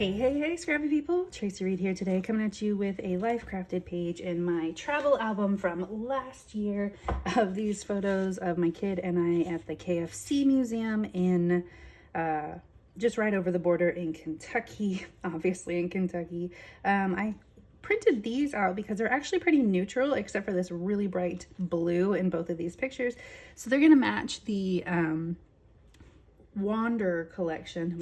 Hey, scrappy people. Tracy Reed here today, coming at you with a life crafted page in my travel album from last year of these photos of my kid and I at the KFC museum in just right over the border in Kentucky, obviously in Kentucky. I printed these out because they're actually pretty neutral except for this really bright blue in both of these pictures. So they're gonna match the Wander collection,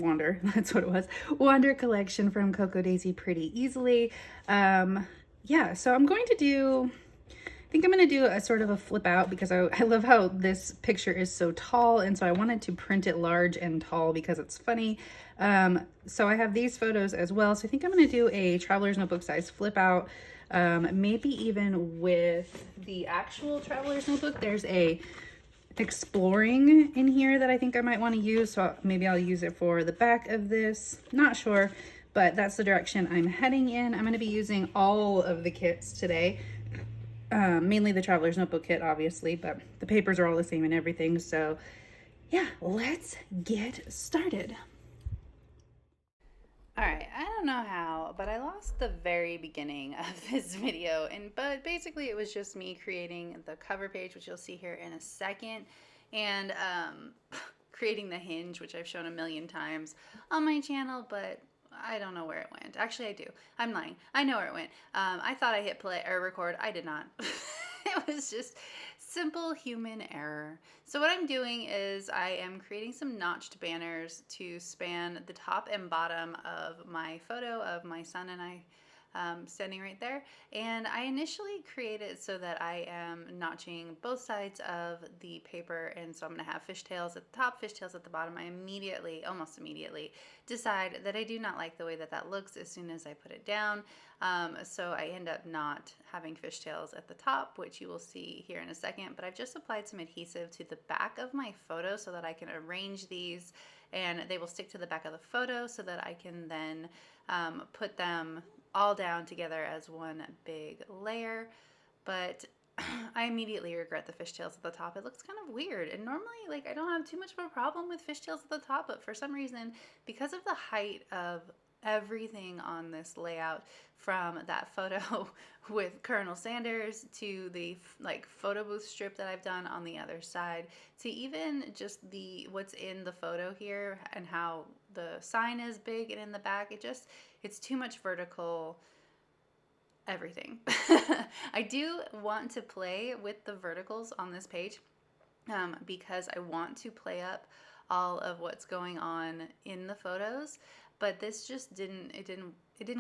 that's what it was, Wander collection from Coco Daisy pretty easily. Yeah, so I'm going to do, I think I'm going to do a sort of a flip out because I love how this picture is so tall, and so I wanted to print it large and tall because it's funny. So I have these photos as well, so I think I'm going to do a Traveler's Notebook size flip out, maybe even with the actual Traveler's Notebook. There's a exploring in here that I think I might want to use, so maybe I'll use it for the back of this, not sure, but that's the direction I'm heading in. I'm going to be using all of the kits today, mainly the Traveler's Notebook kit obviously, but the papers are all the same and everything. So yeah, let's get started. All right, I don't know how, but I lost the very beginning of this video, but basically it was just me creating the cover page, which you'll see here in a second, and creating the hinge, which I've shown a million times on my channel, but I don't know where it went. Actually, I do. I'm lying. I know where it went. I thought I hit play or record. I did not. It was just simple human error. So what I'm doing is I am creating some notched banners to span the top and bottom of my photo of my son and I standing right there. And I initially created so that I am notching both sides of the paper, and so I'm going to have fishtails at the top, fishtails at the bottom. I almost immediately decide that I do not like the way that that looks as soon as I put it down. So I end up not having fishtails at the top, which you will see here in a second, but I've just applied some adhesive to the back of my photo so that I can arrange these and they will stick to the back of the photo so that I can then put them all down together as one big layer. But I immediately regret the fishtails at the top. It looks kind of weird, and normally like I don't have too much of a problem with fishtails at the top, but for some reason, because of the height of everything on this layout, from that photo with Colonel Sanders to the like photo booth strip that I've done on the other side, to even just what's in the photo here and how the sign is big and in the back, it's too much vertical everything. I do want to play with the verticals on this page because I want to play up all of what's going on in the photos, but this just didn't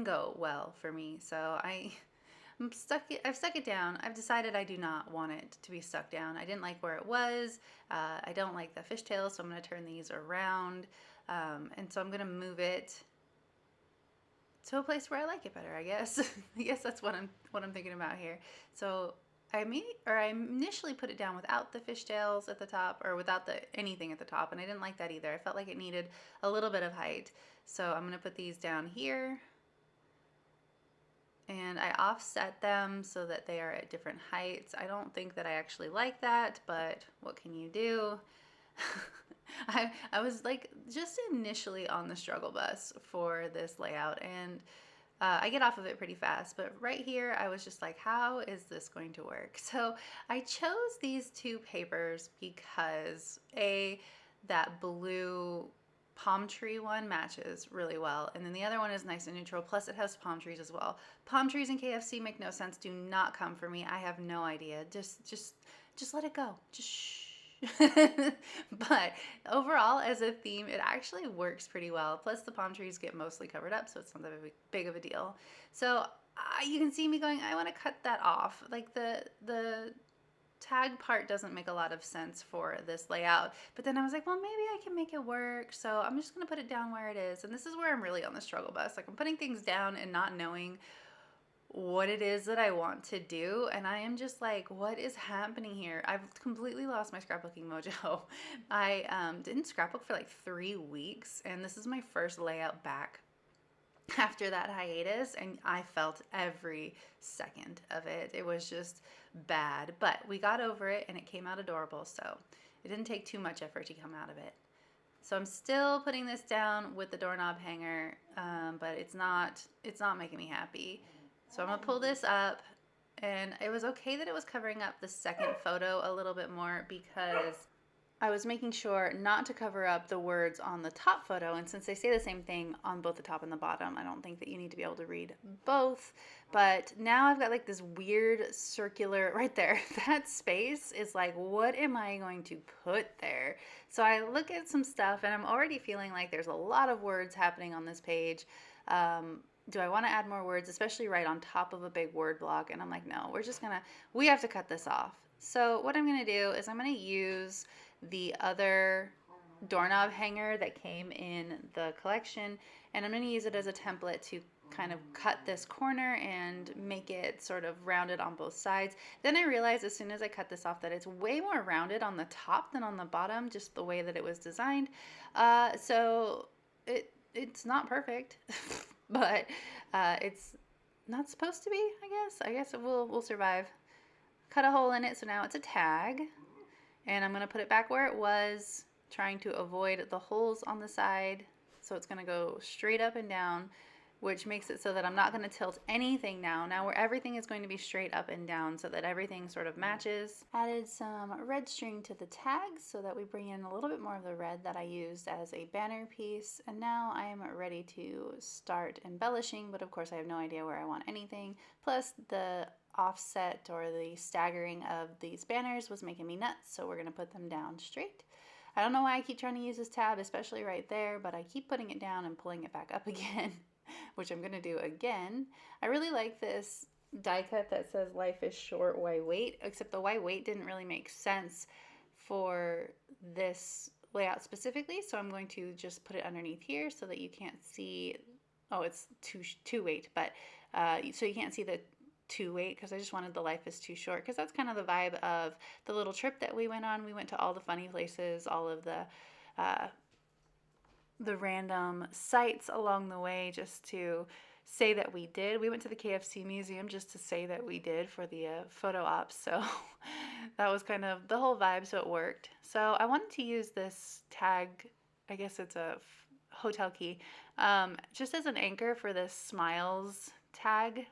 go well for me. So I've stuck it down. I've decided I do not want it to be stuck down. I didn't like where it was. I don't like the fishtails, so I'm going to turn these around. And so I'm going to move it to a place where I like it better, I guess. I guess that's what I'm thinking about here. So I initially put it down without the fishtails at the top, or without anything at the top, and I didn't like that either. I felt like it needed a little bit of height. So I'm going to put these down here, and I offset them so that they are at different heights. I don't think that I actually like that, but what can you do? I was like just initially on the struggle bus for this layout, and I get off of it pretty fast, but right here I was just like, how is this going to work? So I chose these two papers because that blue palm tree one matches really well, and then the other one is nice and neutral, plus it has palm trees as well. Palm trees and KFC make no sense. Do not come for me. I have no idea. Just let it go. Just shh. But overall, as a theme, it actually works pretty well. Plus the palm trees get mostly covered up, so it's not that big of a deal. So you can see me going, I want to cut that off. Like the tag part doesn't make a lot of sense for this layout, but then I was like, well, maybe I can make it work. So I'm just gonna put it down where it is. And this is where I'm really on the struggle bus. Like, I'm putting things down and not knowing what it is that I want to do, and I am just like, what is happening here? I've completely lost my scrapbooking mojo. I didn't scrapbook for like 3 weeks, and this is my first layout back after that hiatus, and I felt every second of it. It was just bad, but we got over it and it came out adorable, so it didn't take too much effort to come out of it. So I'm still putting this down with the doorknob hanger, but it's not making me happy. So I'm gonna pull this up, and it was okay that it was covering up the second photo a little bit more because I was making sure not to cover up the words on the top photo, and since they say the same thing on both the top and the bottom, I don't think that you need to be able to read both. But now I've got like this weird circular right there. That space is like, what am I going to put there? So I look at some stuff and I'm already feeling like there's a lot of words happening on this page. Do I want to add more words, especially right on top of a big word block? And I'm like, no, we have to cut this off. So what I'm gonna do is I'm gonna use the other doorknob hanger that came in the collection, and I'm going to use it as a template to kind of cut this corner and make it sort of rounded on both sides. Then I realized as soon as I cut this off that it's way more rounded on the top than on the bottom, just the way that it was designed. So it's not perfect, but it's not supposed to be, I guess. I guess we'll survive. Cut a hole in it, so now it's a tag. And I'm going to put it back where it was, trying to avoid the holes on the side. So it's going to go straight up and down, which makes it so that I'm not going to tilt anything now. Now where everything is going to be straight up and down so that everything sort of matches. Added some red string to the tags so that we bring in a little bit more of the red that I used as a banner piece. And now I am ready to start embellishing, but of course I have no idea where I want anything. Plus the offset or the staggering of these banners was making me nuts, so we're going to put them down straight. I don't know why I keep trying to use this tab, especially right there, but I keep putting it down and pulling it back up again, which I'm going to do again. I really like this die cut that says life is short, why wait? Except the why wait didn't really make sense for this layout specifically, so I'm going to just put it underneath here so that you can't see. Oh, it's too wait, but so you can't see the to wait, because I just wanted the life is too short, because that's kind of the vibe of the little trip that we went on. We went to all the funny places, all of the random sites along the way, just to say that we did. We went to the KFC museum just to say that we did for the photo ops, so that was kind of the whole vibe, so it worked. So I wanted to use this tag, I guess it's a hotel key, just as an anchor for this smiles tag.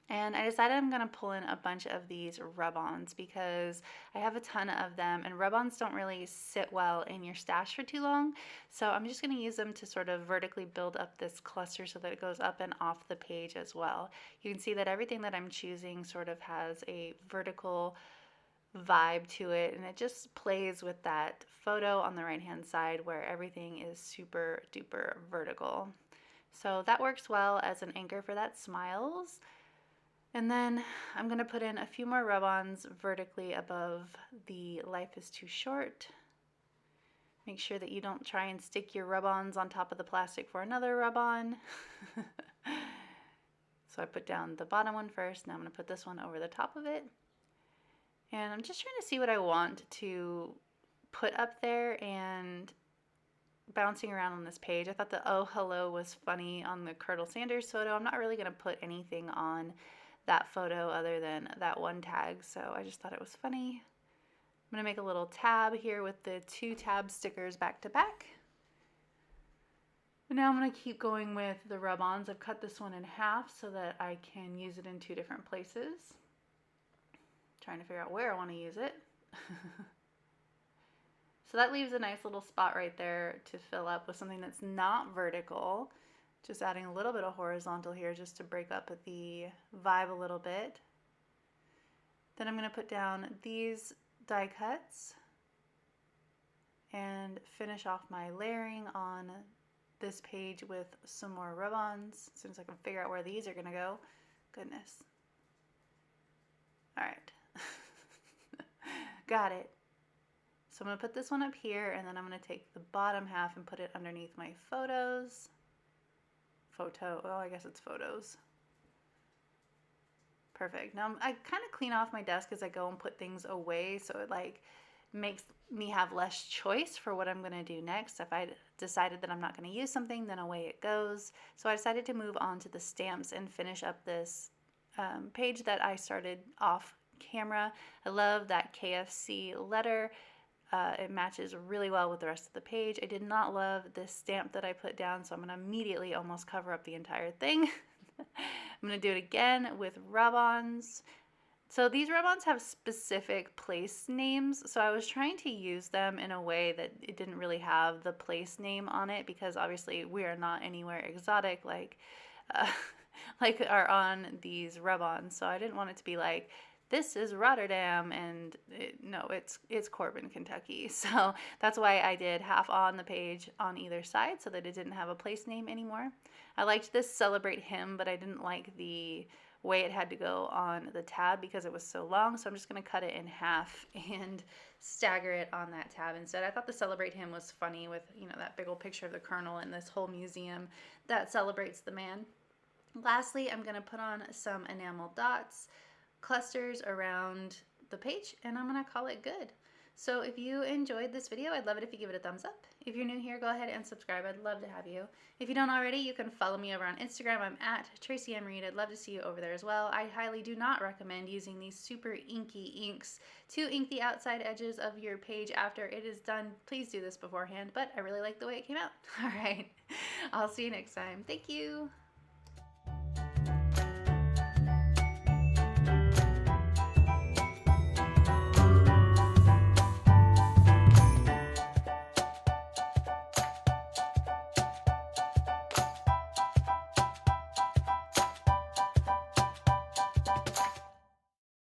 And I decided I'm going to pull in a bunch of these rub-ons because I have a ton of them, and rub-ons don't really sit well in your stash for too long. So I'm just going to use them to sort of vertically build up this cluster so that it goes up and off the page as well. You can see that everything that I'm choosing sort of has a vertical vibe to it, and it just plays with that photo on the right hand side where everything is super duper vertical. So that works well as an anchor for that smiles. And then I'm going to put in a few more rub-ons vertically above the life is too short. Make sure that you don't try and stick your rub-ons on top of the plastic for another rub-on. So I put down the bottom one first, now I'm going to put this one over the top of it. And I'm just trying to see what I want to put up there and bouncing around on this page. I thought the oh hello was funny on the Colonel Sanders photo. I'm not really going to put anything on that photo other than that one tag, so I just thought it was funny. I'm going to make a little tab here with the 2 tab stickers back to back. And now I'm going to keep going with the rub-ons. I've cut this one in half so that I can use it in 2 different places. Trying to figure out where I want to use it. So that leaves a nice little spot right there to fill up with something that's not vertical. Just adding a little bit of horizontal here just to break up the vibe a little bit. Then I'm going to put down these die cuts and finish off my layering on this page with some more rub-ons as soon as I can figure out where these are going to go. Goodness. All right. Got it. So I'm going to put this one up here, and then I'm going to take the bottom half and put it underneath my photos. Oh, I guess it's photos. Perfect. Now I kind of clean off my desk as I go and put things away, so it like makes me have less choice for what I'm going to do next. If I decided that I'm not going to use something, then away it goes. So I decided to move on to the stamps and finish up this page that I started off camera. I love that KFC letter. It matches really well with the rest of the page. I did not love this stamp that I put down, so I'm going to immediately almost cover up the entire thing. I'm going to do it again with rub-ons. So these rub-ons have specific place names, so I was trying to use them in a way that it didn't really have the place name on it, because obviously we are not anywhere exotic like uh, like are on these rub-ons. So I didn't want it to be like, this is Rotterdam, and no, it's Corbin, Kentucky. So that's why I did half on the page on either side so that it didn't have a place name anymore. I liked this Celebrate Him, but I didn't like the way it had to go on the tab because it was so long. So I'm just going to cut it in half and stagger it on that tab instead. I thought the Celebrate Him was funny with, you know, that big old picture of the Colonel and this whole museum that celebrates the man. Lastly, I'm going to put on some enamel dots, clusters around the page, and I'm going to call it good. So if you enjoyed this video, I'd love it if you give it a thumbs up. If you're new here, go ahead and subscribe. I'd love to have you. If you don't already, you can follow me over on Instagram. I'm at Tracy M. Reed. I'd love to see you over there as well. I highly do not recommend using these super inky inks to ink the outside edges of your page after it is done. Please do this beforehand, but I really like the way it came out. All right, I'll see you next time. Thank you.